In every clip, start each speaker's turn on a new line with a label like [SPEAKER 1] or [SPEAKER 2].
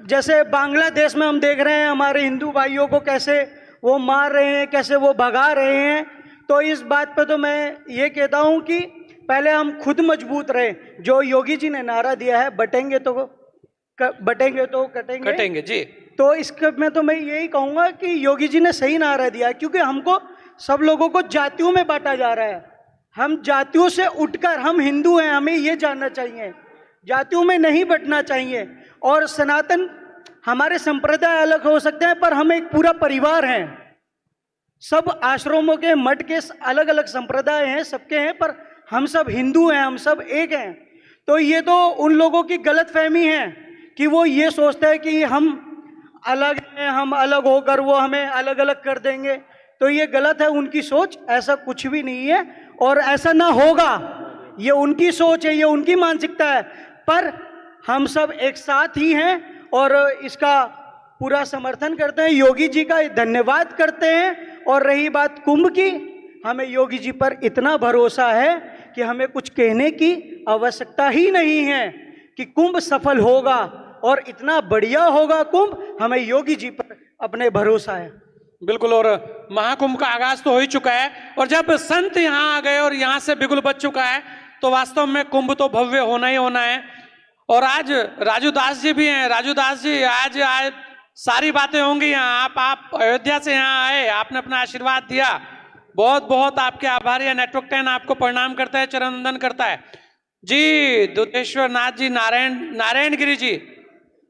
[SPEAKER 1] जैसे बांग्लादेश में हम देख रहे हैं हमारे हिंदू भाइयों को कैसे वो मार रहे हैं, कैसे वो भगा रहे हैं। तो इस बात पे तो मैं ये कहता हूँ कि पहले हम खुद मजबूत रहे। जो योगी जी ने नारा दिया है, बटेंगे तो कटेंगे
[SPEAKER 2] जी।
[SPEAKER 1] तो इसके में तो मैं यही कहूँगा कि योगी जी ने सही नारा दिया है, क्योंकि हमको सब लोगों को जातियों में बांटा जा रहा है। हम जातियों से उठकर हम हिंदू हैं, हमें ये जानना चाहिए, जातियों में नहीं बंटना चाहिए। और सनातन हमारे संप्रदाय अलग हो सकते हैं, पर हम एक पूरा परिवार हैं। सब आश्रमों के, मठ के अलग अलग संप्रदाय हैं, सबके हैं, पर हम सब हिंदू हैं, हम सब एक हैं। तो ये तो उन लोगों की गलतफहमी है कि वो ये सोचते हैं कि हम अलग हैं, हम अलग होकर वो हमें अलग अलग कर देंगे। तो ये गलत है उनकी सोच, ऐसा कुछ भी नहीं है और ऐसा ना होगा। ये उनकी सोच है, ये उनकी मानसिकता है, पर हम सब एक साथ ही हैं और इसका पूरा समर्थन करते हैं। योगी जी का धन्यवाद करते हैं। और रही बात कुंभ की, हमें योगी जी पर इतना भरोसा है कि हमें कुछ कहने की आवश्यकता ही नहीं है कि कुंभ सफल होगा और इतना बढ़िया होगा कुंभ, हमें योगी जी पर अपने भरोसा है।
[SPEAKER 2] बिल्कुल। और महाकुंभ का आगाज तो हो ही चुका है और जब संत यहाँ आ गए और यहाँ से बिगुल बच चुका है तो वास्तव में कुंभ तो भव्य होना ही होना है। और आज राजू दास जी भी हैं। राजू दास जी, आज सारी बातें होंगी यहाँ। आप अयोध्या से यहाँ आए, आपने अपना आशीर्वाद दिया, बहुत बहुत आपके आभारी है। नेटवर्क 10 आपको प्रणाम करता है, चरण वंदन करता है जी। दुधेश्वर नाथ जी, नारायण गिरी जी,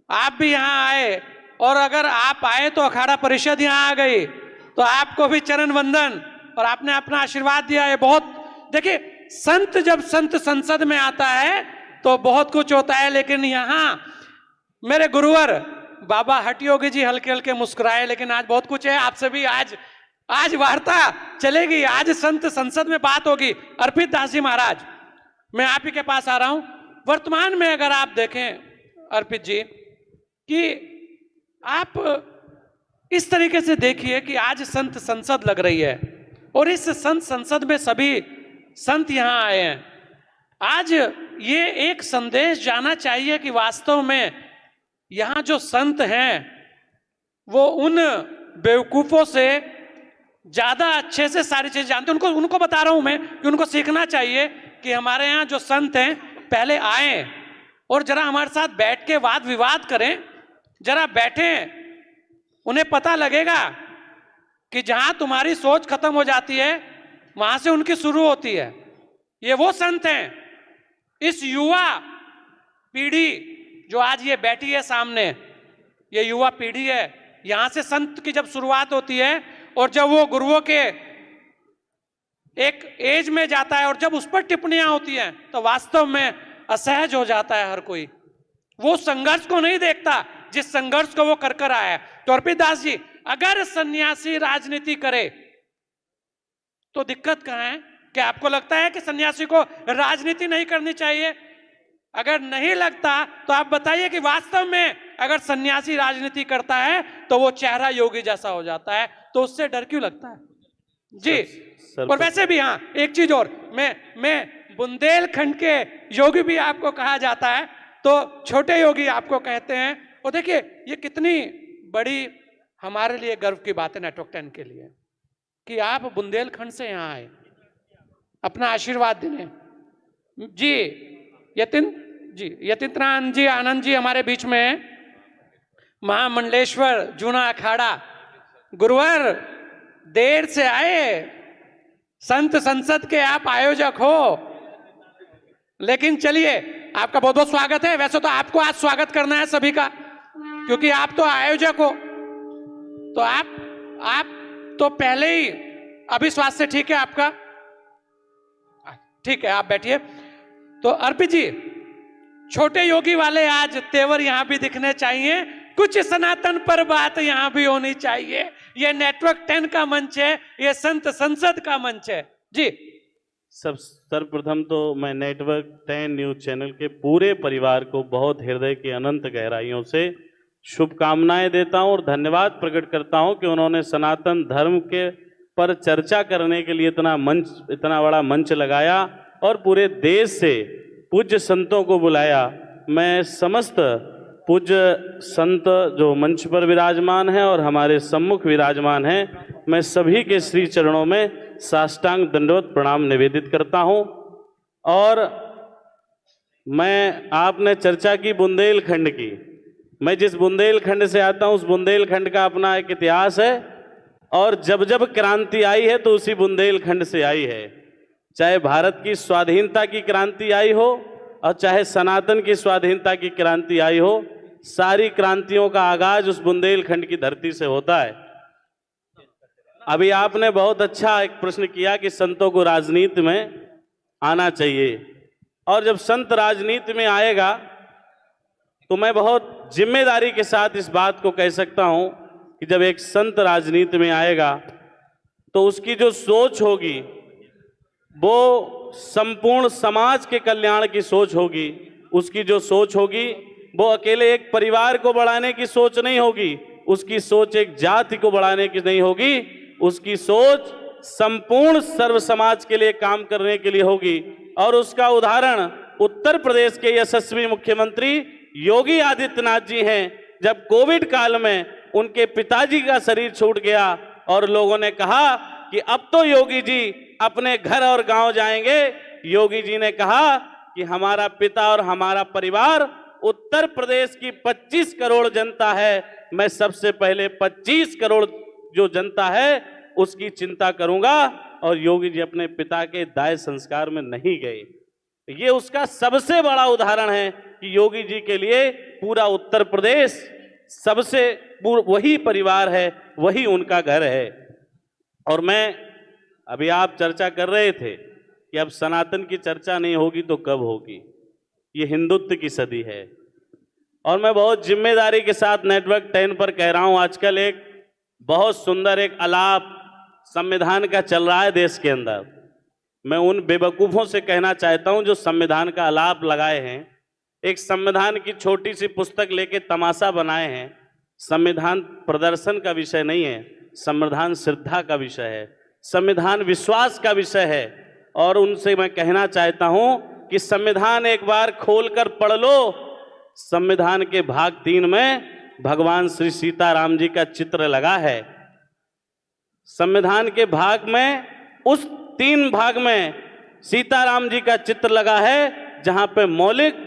[SPEAKER 2] आप भी यहाँ आए और अगर आप आए तो अखाड़ा परिषद यहाँ आ गई, तो आपको भी चरण वंदन और आपने अपना आशीर्वाद दिया है। बहुत देखिए, संत जब संत संसद में आता है तो बहुत कुछ होता है, लेकिन यहाँ मेरे गुरुवर बाबा हट योगी जी हल्के हल्के मुस्कुराए, लेकिन आज बहुत कुछ है। आपसे भी आज वार्ता चलेगी, आज संत संसद में बात होगी। अर्पित दास जी महाराज, मैं आप ही के पास आ रहा हूं। वर्तमान में अगर आप देखें अर्पित जी कि आप इस तरीके से देखिए कि आज संत संसद लग रही है और इस संत संसद में सभी संत यहां आए हैं। आज ये एक संदेश जाना चाहिए कि वास्तव में यहां जो संत हैं वो उन बेवकूफों से ज्यादा अच्छे से सारी चीजें जानते हैं। उनको बता रहा हूं मैं कि उनको सीखना चाहिए कि हमारे यहाँ जो संत हैं पहले आए और जरा हमारे साथ बैठ के वाद विवाद करें, जरा बैठें। उन्हें पता लगेगा कि जहां तुम्हारी सोच खत्म हो जाती है वहां से उनकी शुरू होती है। ये वो संत हैं। इस युवा पीढ़ी जो आज ये बैठी है सामने, ये युवा पीढ़ी है। यहां से संत की जब शुरुआत होती है और जब वो गुरुओं के एक एज में जाता है और जब उस पर टिप्पणियां होती हैं तो वास्तव में असहज हो जाता है हर कोई। वो संघर्ष को नहीं देखता जिस संघर्ष को वो कर आया है। तो अर्पित दास जी, अगर सन्यासी राजनीति करे तो दिक्कत कहां है? क्या आपको लगता है कि सन्यासी को राजनीति नहीं करनी चाहिए? अगर नहीं लगता तो आप बताइए कि वास्तव में अगर सन्यासी राजनीति करता है तो वो चेहरा योगी जैसा हो जाता है, तो उससे डर क्यों लगता है जी? और वैसे भी हाँ, एक चीज और, मैं बुंदेलखंड के योगी भी आपको कहा जाता है, तो छोटे योगी आपको कहते हैं। और देखिए ये कितनी बड़ी हमारे लिए गर्व की बात है नेटवर्क 10 के लिए कि आप बुंदेलखंड से यहाँ आए अपना आशीर्वाद देने। जी यतीन्द्रान जी, आनंद जी हमारे बीच में है। महामंडलेश्वर जूना अखाड़ा, गुरुवर देर से आए, संत संसद के आप आयोजक हो, लेकिन चलिए आपका बहुत बहुत स्वागत है। वैसे तो आपको आज स्वागत करना है सभी का, क्योंकि आप तो आयोजक हो। तो आप तो पहले ही अभी स्वास्थ्य ठीक है आपका? ठीक है, आप बैठिए। तो अर्पित जी, छोटे योगी वाले आज तेवर यहां भी दिखने चाहिए, कुछ सनातन पर बात यहां भी होनी चाहिए। ये नेटवर्क 10 का मंच है, ये संत संसद का मंच है जी।
[SPEAKER 3] सर्वप्रथम तो मैं नेटवर्क 10 न्यूज चैनल के पूरे परिवार को बहुत हृदय की अनंत गहराइयों से शुभकामनाएं देता हूं और धन्यवाद प्रकट करता हूं कि उन्होंने सनातन धर्म के पर चर्चा करने के लिए इतना बड़ा मंच लगाया और पूरे देश से पूज्य संतों को बुलाया। मैं समस्त पूज्य संत जो मंच पर विराजमान हैं और हमारे सम्मुख विराजमान हैं, मैं सभी के श्री चरणों में साष्टांग दंडवत प्रणाम निवेदित करता हूं। और मैं आपने चर्चा की बुंदेलखंड की, मैं जिस बुंदेलखंड से आता हूं उस बुंदेलखंड का अपना एक इतिहास है, और जब जब क्रांति आई है तो उसी बुंदेलखंड से आई है। चाहे भारत की स्वाधीनता की क्रांति आई हो और चाहे सनातन की स्वाधीनता की क्रांति आई हो, सारी क्रांतियों का आगाज उस बुंदेलखंड की धरती से होता है। अभी आपने बहुत अच्छा एक प्रश्न किया कि संतों को राजनीति में आना चाहिए, और जब संत राजनीति में आएगा तो मैं बहुत जिम्मेदारी के साथ इस बात को कह सकता हूं कि जब एक संत राजनीति में आएगा तो उसकी जो सोच होगी वो संपूर्ण समाज के कल्याण की सोच होगी। उसकी जो सोच होगी वो अकेले एक परिवार को बढ़ाने की सोच नहीं होगी, उसकी सोच एक जाति को बढ़ाने की नहीं होगी, उसकी सोच संपूर्ण सर्व समाज के लिए काम करने के लिए होगी। और उसका उदाहरण उत्तर प्रदेश के यशस्वी मुख्यमंत्री योगी आदित्यनाथ जी हैं। जब कोविड काल में उनके पिताजी का शरीर छूट गया और लोगों ने कहा कि अब तो योगी जी अपने घर और गांव जाएंगे, योगी जी ने कहा कि हमारा पिता और हमारा परिवार उत्तर प्रदेश की 25 करोड़ जनता है, मैं सबसे पहले 25 करोड़ जो जनता है उसकी चिंता करूंगा। और योगी जी अपने पिता के दाह संस्कार में नहीं गए। ये उसका सबसे बड़ा उदाहरण है कि योगी जी के लिए पूरा उत्तर प्रदेश सबसे वही परिवार है, वही उनका घर है। और मैं अभी आप चर्चा कर रहे थे कि अब सनातन की चर्चा नहीं होगी तो कब होगी, ये हिंदुत्व की सदी है। और मैं बहुत जिम्मेदारी के साथ नेटवर्क 10 पर कह रहा हूं, आजकल एक बहुत सुंदर एक आलाप संविधान का चल रहा है देश के अंदर। मैं उन बेवकूफ़ों से कहना चाहता हूं जो संविधान का आलाप लगाए हैं, एक संविधान की छोटी सी पुस्तक लेके तमाशा बनाए हैं। संविधान प्रदर्शन का विषय नहीं है, संविधान श्रद्धा का विषय है, संविधान विश्वास का विषय है। और उनसे मैं कहना चाहता हूं कि संविधान एक बार खोलकर पढ़ लो। संविधान के भाग 3 में भगवान श्री सीताराम जी का चित्र लगा है। संविधान के भाग में उस 3 भाग में सीताराम जी का चित्र लगा है, जहां पे मौलिक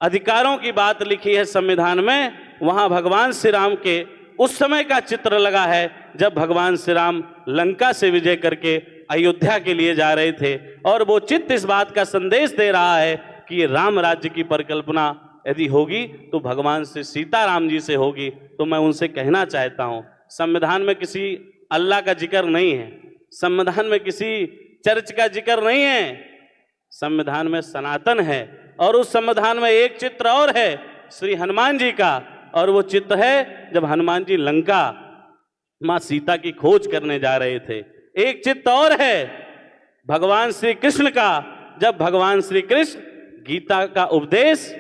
[SPEAKER 3] अधिकारों की बात लिखी है संविधान में, वहां भगवान श्री राम के उस समय का चित्र लगा है जब भगवान श्री राम लंका से विजय करके अयोध्या के लिए जा रहे थे। और वो चित्र इस बात का संदेश दे रहा है कि ये राम राज्य की परिकल्पना यदि होगी तो भगवान श्री सीताराम जी से होगी। तो मैं उनसे कहना चाहता हूं, संविधान में किसी अल्लाह का जिक्र नहीं है, संविधान में किसी चर्च का जिक्र नहीं है, संविधान में सनातन है। और उस संविधान में एक चित्र और है श्री हनुमान जी का, और वो चित्र है जब हनुमान जी लंका मां सीता की खोज करने जा रहे थे। एक चित्र और है भगवान श्री कृष्ण का, जब भगवान श्री कृष्ण गीता का उपदेश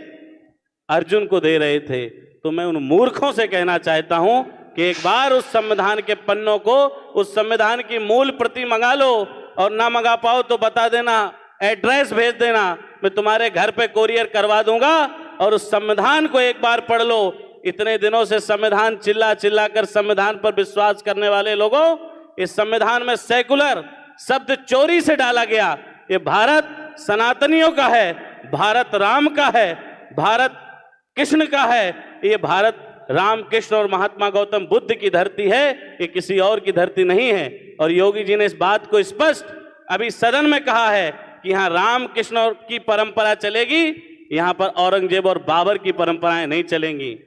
[SPEAKER 3] अर्जुन को दे रहे थे। तो मैं उन मूर्खों से कहना चाहता हूं कि एक बार उस संविधान के पन्नों को, उस संविधान की मूल प्रति मंगा लो, और ना मंगा पाओ तो बता देना, एड्रेस भेज देना, मैं तुम्हारे घर पे कोरियर करवा दूंगा। और उस संविधान को एक बार पढ़ लो। इतने दिनों से संविधान चिल्ला चिल्ला कर संविधान पर विश्वास करने वाले लोगों, इस संविधान में सेकुलर शब्द चोरी से डाला गया। ये भारत सनातनियों का है, भारत राम का है, भारत कृष्ण का है, ये भारत राम कृष्ण और महात्मा गौतम बुद्ध की धरती है, ये किसी और की धरती नहीं है। और योगी जी ने इस बात को स्पष्ट अभी सदन में कहा है कि यहाँ राम कृष्ण की परंपरा चलेगी, यहाँ पर औरंगजेब और बाबर की परंपराएं नहीं चलेंगी।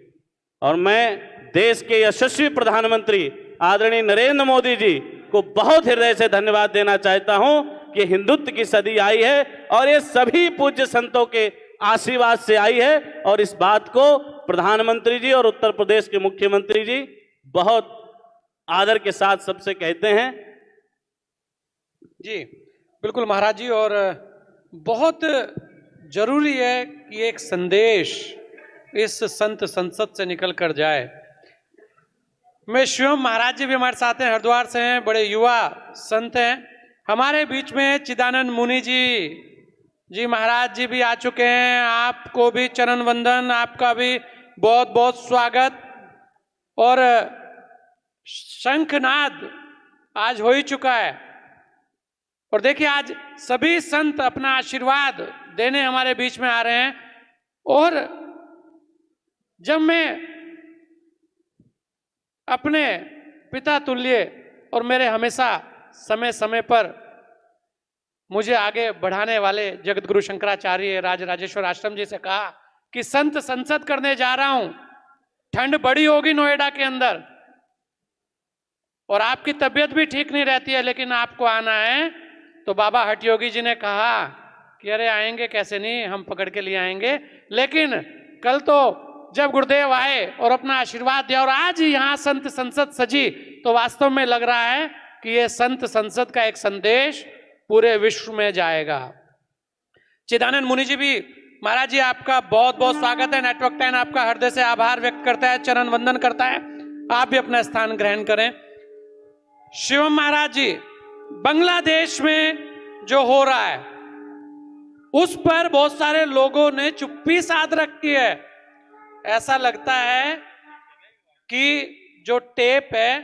[SPEAKER 3] और मैं देश के यशस्वी प्रधानमंत्री आदरणीय नरेंद्र मोदी जी को बहुत हृदय से धन्यवाद देना चाहता हूं कि हिंदुत्व की सदी आई है और ये सभी पूज्य संतों के आशीर्वाद से आई है। और इस बात को प्रधानमंत्री जी और उत्तर प्रदेश के मुख्यमंत्री जी बहुत आदर के साथ सबसे कहते हैं।
[SPEAKER 2] जी बिल्कुल महाराज जी, और बहुत जरूरी है कि एक संदेश इस संत संसद से निकल कर जाए। मैं शिवम महाराज जी भी हमारे साथ हैं, हरिद्वार से हैं, बड़े युवा संत हैं। हमारे बीच में चिदानंद मुनि जी जी महाराज जी भी आ चुके हैं, आपको भी चरण वंदन, आपका भी बहुत बहुत स्वागत। और शंखनाद आज हो ही चुका है। और देखिए आज सभी संत अपना आशीर्वाद देने हमारे बीच में आ रहे हैं। और जब मैं अपने पिता तुल्य और मेरे हमेशा समय समय पर मुझे आगे बढ़ाने वाले जगत गुरु शंकराचार्य राज राजेश्वर आश्रम जी से कहा कि संत संसद करने जा रहा हूं, ठंड बड़ी होगी नोएडा के अंदर और आपकी तबीयत भी ठीक नहीं रहती है, लेकिन आपको आना है। तो बाबा हठ योगी जी ने कहा कि अरे आएंगे कैसे नहीं, हम पकड़ के लिए आएंगे। लेकिन कल तो जब गुरुदेव आए और अपना आशीर्वाद दिया और आज यहाँ संत संसद सजी, तो वास्तव में लग रहा है कि ये संत संसद का एक संदेश पूरे विश्व में जाएगा। चिदानंद मुनि जी भी, महाराज जी आपका बहुत बहुत स्वागत है। नेटवर्क 10 आपका हृदय से आभार व्यक्त करता है, चरण वंदन करता है। आप भी अपना स्थान ग्रहण करें। शिवम महाराज जी, बांग्लादेश में जो हो रहा है उस पर बहुत सारे लोगों ने चुप्पी साध रखी है। ऐसा लगता है कि जो टेप है,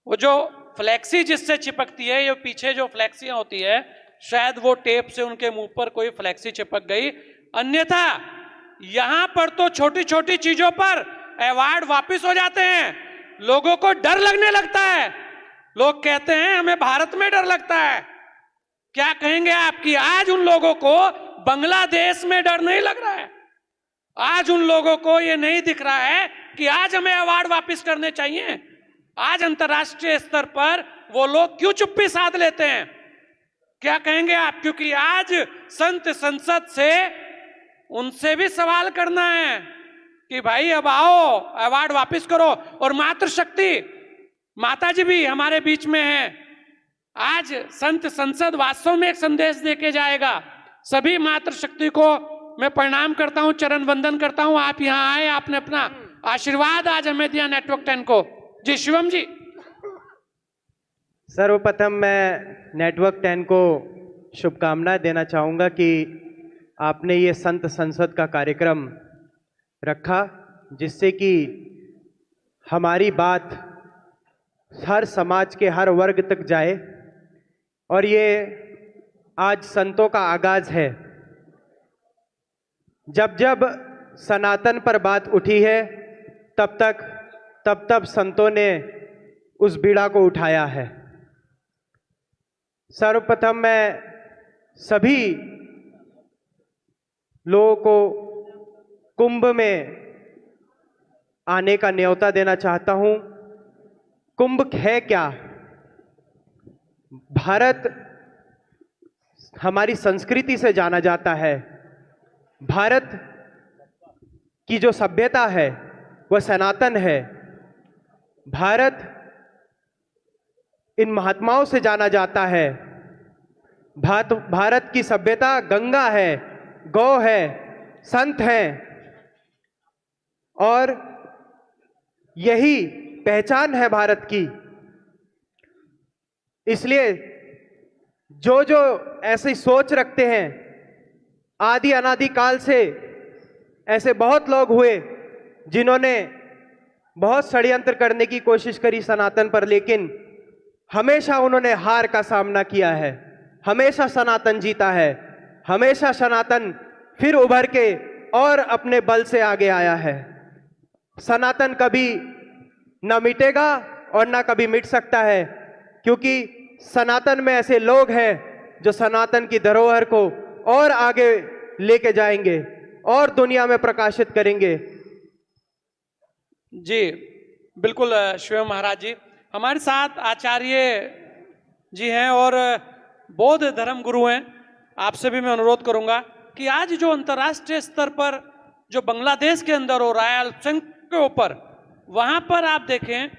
[SPEAKER 2] वो जो फ्लैक्सी जिससे चिपकती है, ये पीछे जो फ्लैक्सियां होती है, शायद वो टेप से उनके मुंह पर कोई फ्लैक्सी चिपक गई। अन्यथा यहां पर तो छोटी छोटी चीजों पर अवार्ड वापस हो जाते हैं। लोगों को डर लगने लगता है। लोग कहते हैं हमें भारत में डर लगता है। क्या कहेंगे आप कि आज उन लोगों को बांग्लादेश में डर नहीं लग रहा है? आज उन लोगों को ये नहीं दिख रहा है कि आज हमें अवार्ड वापस करने चाहिए? आज अंतर्राष्ट्रीय स्तर पर वो लोग क्यों चुप्पी साध लेते हैं? क्या कहेंगे आप? क्योंकि आज संत संसद से उनसे भी सवाल करना है कि भाई अब आओ, अवार्ड वापस करो। और मातृशक्ति माता जी भी हमारे बीच में है। आज संत संसद वास्तव में एक संदेश देके जाएगा। सभी मातृशक्ति को मैं प्रणाम करता हूं, चरण वंदन करता हूं। आप यहां आए, आपने अपना आशीर्वाद आज हमें दिया नेटवर्क 10 को। जी शिवम जी।
[SPEAKER 4] सर्वप्रथम मैं नेटवर्क 10 को शुभकामनाएं देना चाहूँगा कि आपने ये संत संसद का कार्यक्रम रखा, जिससे कि हमारी बात हर समाज के हर वर्ग तक जाए। और ये आज संतों का आगाज है। जब जब सनातन पर बात उठी है, तब संतों ने उस बीड़ा को उठाया है। सर्वप्रथम मैं सभी लोगों को कुंभ में आने का न्योता देना चाहता हूं। कुंभ है क्या? भारत हमारी संस्कृति से जाना जाता है। भारत की जो सभ्यता है वह सनातन है। भारत इन महात्माओं से जाना जाता है। भारत की सभ्यता गंगा है, गौ है, संत हैं, और यही पहचान है भारत की। इसलिए जो जो ऐसी सोच रखते हैं, आदि अनादि काल से ऐसे बहुत लोग हुए जिन्होंने बहुत षड्यंत्र करने की कोशिश करी सनातन पर, लेकिन हमेशा उन्होंने हार का सामना किया है। हमेशा सनातन जीता है। हमेशा सनातन फिर उभर के और अपने बल से आगे आया है। सनातन कभी न मिटेगा और न कभी मिट सकता है, क्योंकि सनातन में ऐसे लोग हैं जो सनातन की धरोहर को और आगे लेके जाएंगे और दुनिया में प्रकाशित करेंगे।
[SPEAKER 2] जी बिल्कुल शिवम महाराज जी हमारे साथ आचार्य जी हैं और बौद्ध धर्म गुरु हैं। आपसे भी मैं अनुरोध करूंगा कि आज जो अंतर्राष्ट्रीय स्तर पर जो बांग्लादेश के अंदर हो रहा है अल्पसंख्यक के ऊपर, वहां पर आप देखें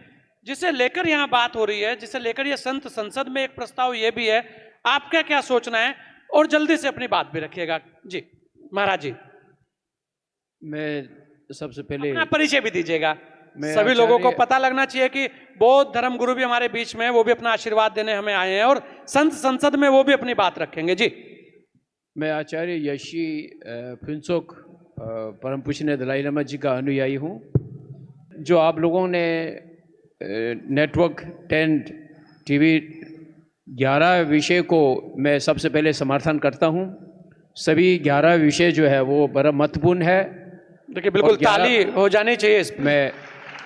[SPEAKER 2] जिसे लेकर यहाँ बात हो रही है, जिसे लेकर ये संत संसद में एक प्रस्ताव ये भी है, आपका क्या सोचना है? और जल्दी से अपनी बात भी रखिएगा। जी महाराज जी,
[SPEAKER 5] मैं सबसे पहले
[SPEAKER 2] अपना परिचय भी दीजिएगा। सभी लोगों को पता लगना चाहिए कि बौद्ध धर्म गुरु भी हमारे बीच में है, वो भी अपना आशीर्वाद देने हमें आए हैं और संत संसद में वो भी अपनी बात रखेंगे। जी
[SPEAKER 5] मैं आचार्य यशी फुनसोक परम पूज्य दलाई लामा जी का अनुयायी हूँ। जो आप लोगों ने नेटवर्क 10 टीवी 11 विषय को मैं सबसे पहले समर्थन करता हूँ। सभी 11 विषय जो है वो बड़ा महत्वपूर्ण है।
[SPEAKER 2] देखिए बिल्कुल ताली हो जानी चाहिए इस पे।
[SPEAKER 5] मैं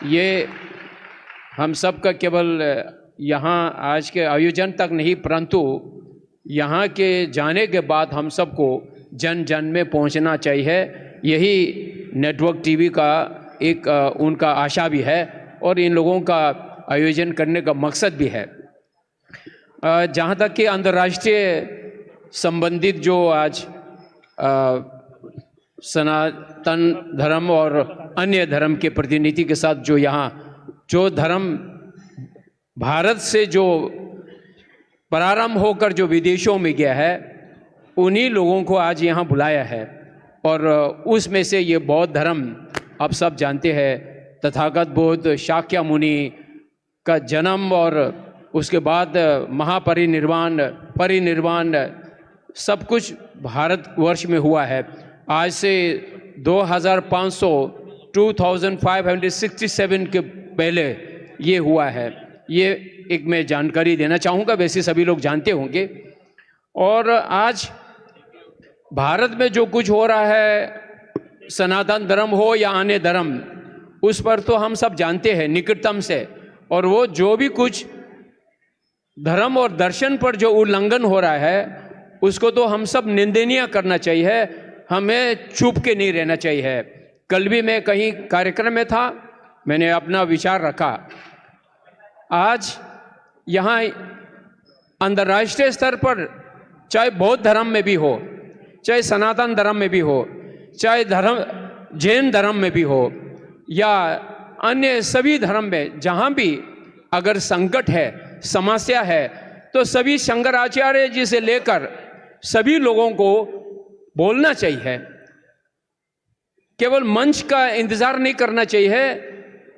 [SPEAKER 5] ये हम सब का केवल यहाँ आज के आयोजन तक नहीं, परंतु यहाँ के जाने के बाद हम सबको जन जन में पहुँचना चाहिए। यही नेटवर्क टीवी का एक उनका आशा भी है और इन लोगों का आयोजन करने का मकसद भी है। जहाँ तक कि अंतर्राष्ट्रीय संबंधित जो आज सनातन धर्म और अन्य धर्म के प्रतिनिधि के साथ जो यहाँ जो धर्म भारत से जो प्रारंभ होकर जो विदेशों में गया है, उन्हीं लोगों को आज यहाँ बुलाया है। और उसमें से ये बौद्ध धर्म आप सब जानते हैं, तथागत बुद्ध शाक्य मुनि का जन्म और उसके बाद परिनिर्वाण सब कुछ भारतवर्ष में हुआ है। आज से 2567 के पहले ये हुआ है। ये एक मैं जानकारी देना चाहूँगा, वैसे सभी लोग जानते होंगे। और आज भारत में जो कुछ हो रहा है, सनातन धर्म हो या अन्य धर्म, उस पर तो हम सब जानते हैं निकटतम से। और वो जो भी कुछ धर्म और दर्शन पर जो उल्लंघन हो रहा है, उसको तो हम सब निंदनीय करना चाहिए। हमें चुप के नहीं रहना चाहिए। कल भी मैं कहीं कार्यक्रम में था, मैंने अपना विचार रखा। आज यहाँ अंतर्राष्ट्रीय स्तर पर चाहे बौद्ध धर्म में भी हो, चाहे सनातन धर्म में भी हो, चाहे जैन धर्म में भी हो या अन्य सभी धर्म में, जहाँ भी अगर संकट है, समस्या है, तो सभी शंकराचार्य जी से लेकर सभी लोगों को बोलना चाहिए। केवल मंच का इंतजार नहीं करना चाहिए।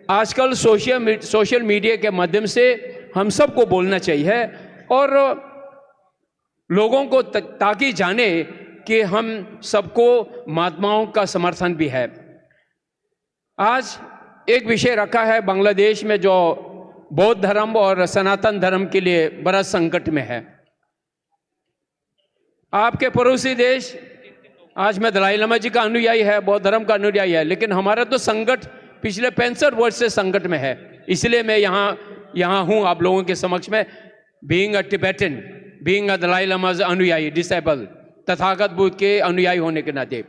[SPEAKER 5] आजकल सोशल मीडिया के माध्यम से हम सबको बोलना चाहिए और लोगों को ताकि जाने कि हम सबको महात्माओं का समर्थन भी है। आज एक विषय रखा है बांग्लादेश में, जो बौद्ध धर्म और सनातन धर्म के लिए बड़ा संकट में है। आपके पड़ोसी देश, आज मैं दलाई लामा जी का अनुयायी है, बौद्ध धर्म का अनुयायी है, लेकिन हमारा तो संकट पिछले 65 वर्ष से संकट में है। इसलिए मैं यहाँ हूँ आप लोगों के समक्ष में, being a Tibetan, being a Dalai Lama's अनुयायी, डिसेबल, तथागत बुद्ध के अनुयायी होने के नाते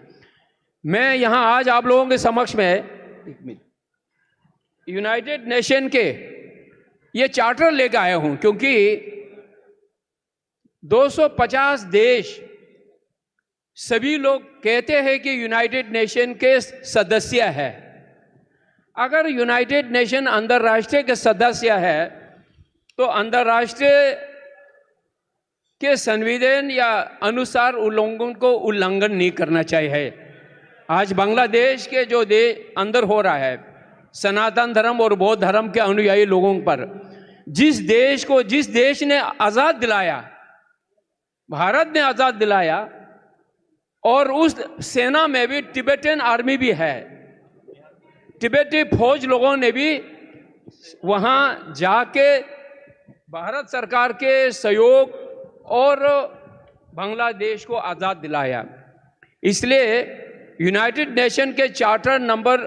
[SPEAKER 5] मैं यहाँ आज आप लोगों के समक्ष में यूनाइटेड नेशन के ये चार्टर लेकर आया हूँ, क्योंकि 250 देश, सभी लोग कहते हैं कि यूनाइटेड नेशन के सदस्य है। अगर यूनाइटेड नेशन अंतर्राष्ट्रीय के सदस्य है तो अंतर्राष्ट्रीय के संविधान या अनुसार उल्लंघन को उल्लंघन नहीं करना चाहिए। आज बांग्लादेश के जो अंदर हो रहा है, सनातन धर्म और बौद्ध धर्म के अनुयायी लोगों पर, जिस देश ने आज़ाद दिलाया, भारत ने आज़ाद दिलाया, और उस सेना में भी तिब्बतन आर्मी भी है, तिब्बती फौज लोगों ने भी वहाँ जाके भारत सरकार के सहयोग और बांग्लादेश को आज़ाद दिलाया। इसलिए यूनाइटेड नेशन के चार्टर नंबर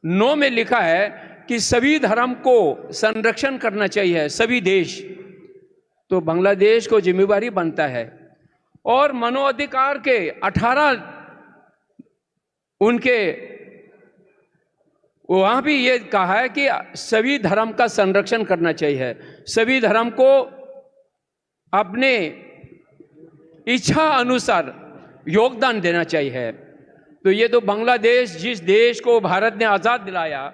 [SPEAKER 5] 9 में लिखा है कि सभी धर्म को संरक्षण करना चाहिए, सभी देश। तो बांग्लादेश को जिम्मेवारी बनता है। और मानवाधिकार के 18 उनके वहाँ भी ये कहा है कि सभी धर्म का संरक्षण करना चाहिए, सभी धर्म को अपने इच्छा अनुसार योगदान देना चाहिए। तो ये तो बांग्लादेश, जिस देश को भारत ने आज़ाद दिलाया,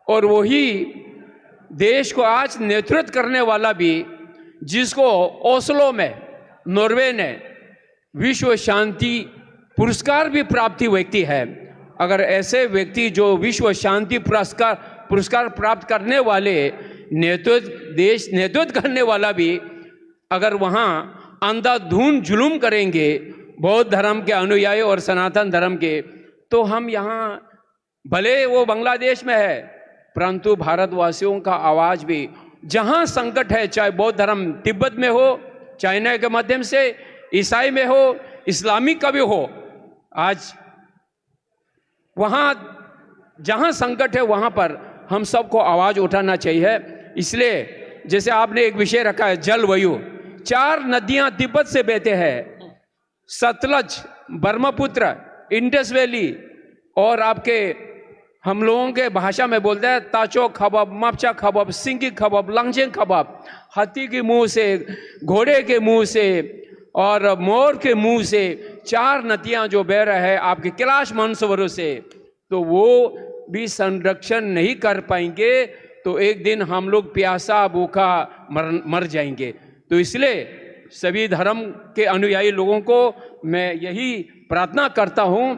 [SPEAKER 5] और वही देश को आज नेतृत्व करने वाला भी, जिसको ओस्लो में नॉर्वे ने विश्व शांति पुरस्कार भी प्राप्त व्यक्ति है। अगर ऐसे व्यक्ति जो विश्व शांति पुरस्कार प्राप्त करने वाले नेतृत्व करने वाला भी अगर वहाँ अंधाधुंध जुलूम करेंगे, बौद्ध धर्म के अनुयायी और सनातन धर्म के, तो हम यहाँ भले वो बांग्लादेश में है परंतु भारतवासियों का आवाज भी जहाँ संकट है, चाहे बौद्ध धर्म तिब्बत में हो, चाइना के माध्यम से, ईसाई में हो, इस्लामिक का भी हो, आज वहाँ जहाँ संकट है वहाँ पर हम सबको आवाज उठाना चाहिए। इसलिए जैसे आपने एक विषय रखा है जलवायु, 4 नदियाँ तिब्बत से बहते हैं, सतलज, ब्रह्मपुत्र, इंडस वैली, और आपके हम लोगों के भाषा में बोलते हैं ताचो खबब, मपचा खबब, सिंगी खबब, लंगजेंग खबब, हाथी के मुंह से, घोड़े के मुंह से और मोर के मुंह से 4 नदियां जो बह रहे हैं आपके कैलाश मानसरोवर से, तो वो भी संरक्षण नहीं कर पाएंगे तो एक दिन हम लोग प्यासा भूखा मर जाएंगे। तो इसलिए सभी धर्म के अनुयायी लोगों को मैं यही प्रार्थना करता हूं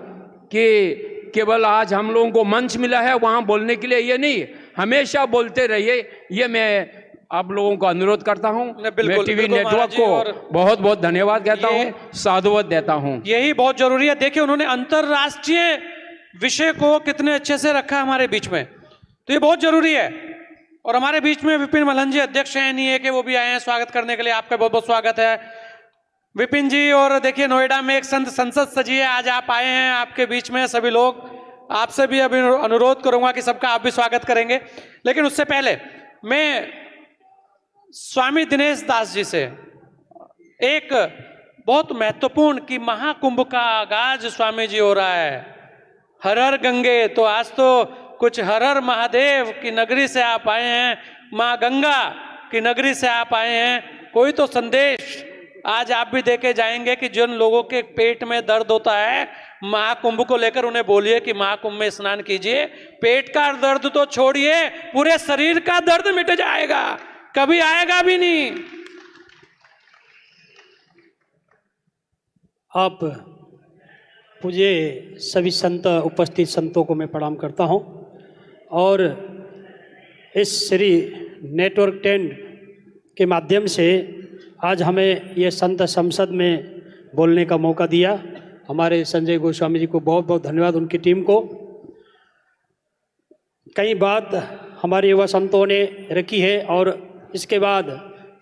[SPEAKER 5] कि केवल आज हम लोगों को मंच मिला है वहां बोलने के लिए, ये नहीं, हमेशा बोलते रहिए, ये मैं आप लोगों को अनुरोध करता हूं। मैं टीवी नेटवर्क को बहुत बहुत धन्यवाद कहता हूं, साधुवाद देता हूं।
[SPEAKER 2] यही बहुत जरूरी है। देखिए उन्होंने अंतरराष्ट्रीय विषय को कितने अच्छे से रखा हमारे बीच में, तो ये बहुत जरूरी है। और हमारे बीच में विपिन मल्हन जी अध्यक्ष हैं नहीं है कि वो भी आए हैं स्वागत करने के लिए, आपका बहुत बहुत स्वागत है विपिन जी। और देखिए नोएडा में एक संत संसद सजी है, आज आप आए हैं, आपके बीच में सभी लोग, आपसे भी अभी अनुरोध करूंगा कि सबका आप भी स्वागत करेंगे। लेकिन उससे पहले मैं स्वामी दिनेश दास जी से एक बहुत महत्वपूर्ण कि महाकुंभ का आगाज स्वामी जी हो रहा है, हर हर गंगे, तो आज तो कुछ हर हर महादेव की नगरी से आप आए हैं, माँ गंगा की नगरी से आप आए हैं, कोई तो संदेश आज आप भी देके जाएंगे कि जिन लोगों के पेट में दर्द होता है महाकुंभ को लेकर उन्हें बोलिए कि महाकुंभ में स्नान कीजिए, पेट का दर्द तो छोड़िए, पूरे शरीर का दर्द मिट जाएगा, कभी आएगा भी नहीं।
[SPEAKER 6] आप पूज्य सभी संत, उपस्थित संतों को मैं प्रणाम करता हूं और इस श्री नेटवर्क 10 के माध्यम से आज हमें ये संत संसद में बोलने का मौका दिया। हमारे संजय गोस्वामी जी को बहुत बहुत धन्यवाद, उनकी टीम को। कई बात हमारे युवा संतों ने रखी है और इसके बाद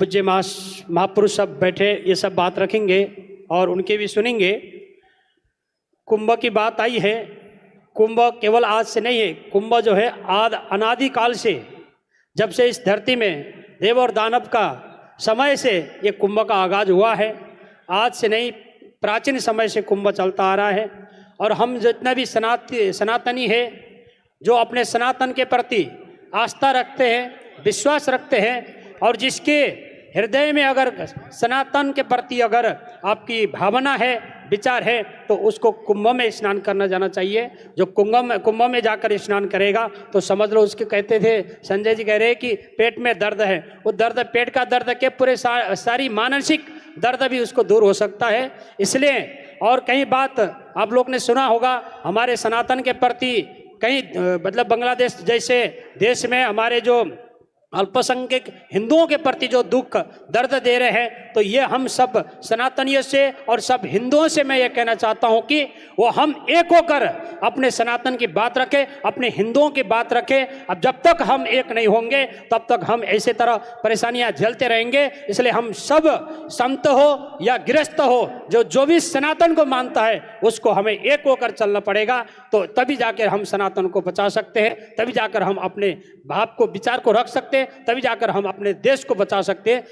[SPEAKER 6] पूज्य महापुरुष सब बैठे ये सब बात रखेंगे और उनके भी सुनेंगे। कुंभ की बात आई है, कुंभ केवल आज से नहीं है, कुंभ जो है अनादि काल से, जब से इस धरती में देव और दानव का समय से ये कुंभ का आगाज हुआ है। आज से नहीं, प्राचीन समय से कुंभ चलता आ रहा है। और हम जितना भी सनातनी है, जो अपने सनातन के प्रति आस्था रखते हैं, विश्वास रखते हैं और जिसके हृदय में अगर सनातन के प्रति अगर आपकी भावना है, विचार है, तो उसको कुंभ में स्नान करना जाना चाहिए। जो कुंभ में जाकर स्नान करेगा तो समझ लो, उसके कहते थे संजय जी कह रहे कि पेट में दर्द है, वो दर्द पेट का दर्द के पूरे सारी मानसिक दर्द भी उसको दूर हो सकता है। इसलिए और कई बात आप लोग ने सुना होगा हमारे सनातन के प्रति, कहीं मतलब बांग्लादेश जैसे देश में हमारे जो अल्पसंख्यक हिंदुओं के प्रति जो दुख दर्द दे रहे हैं, तो ये हम सब सनातनियों से और सब हिंदुओं से मैं ये कहना चाहता हूं कि वो हम एक होकर अपने सनातन की बात रखें, अपने हिंदुओं की बात रखें। अब जब तक हम एक नहीं होंगे तब तक हम ऐसे तरह परेशानियां झेलते रहेंगे। इसलिए हम सब संत हो या गृहस्थ हो, जो भी सनातन को मानता है उसको हमें एक होकर चलना पड़ेगा, तो तभी जाकर हम सनातन को बचा सकते हैं, तभी जाकर हम अपने भाव को, विचार को रख सकते हैं, तभी जाकर हम अपने देश को बचा सकते हैं।